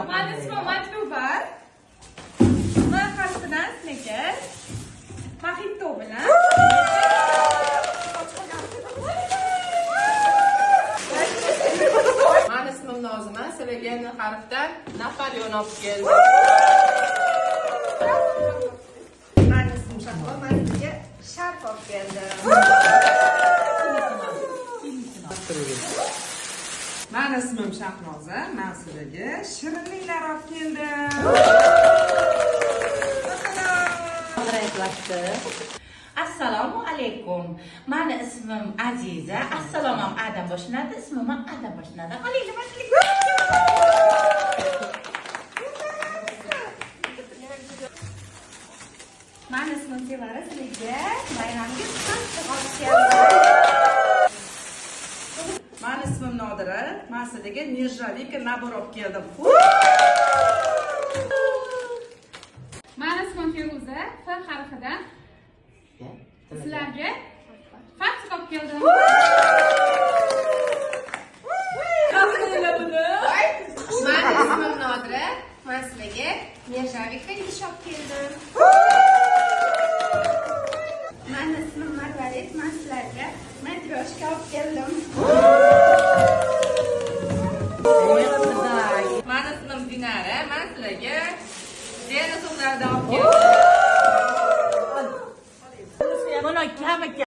Mani ismim Matlubar. Men xalqidan sizga Mahito bilan Mani ismim Nozima, sizlarga harfdan Napoleon olib keldim. Mani ismim Shahlo, men sizga Sharf olib keldim. Mani ismim Shahnoza, men sizlarga shirinliklar olib keldim. Assalomu alaykum. Mani ismim Aziza. Assalomim Adam boshlanadi, ismim Adam boshlanadi. Olaylik, Mani ismim Sevara, sizga bayramga qancha olib keldim. Mani ismim Nodira, men sizlarga nirjavika nabor olib keldim. Mani ismim Feruza, F harfidan sizlarga fax olib keldim. Mani ismim Nodira, men sizlarga Nerjavika ish olib keldim. Mani ismim Marvarid, men sizlarga matryoshka olib keldim. Mani ismim Dinara, men sizlarga dinozavrlardan olib keldim. Buni kamiga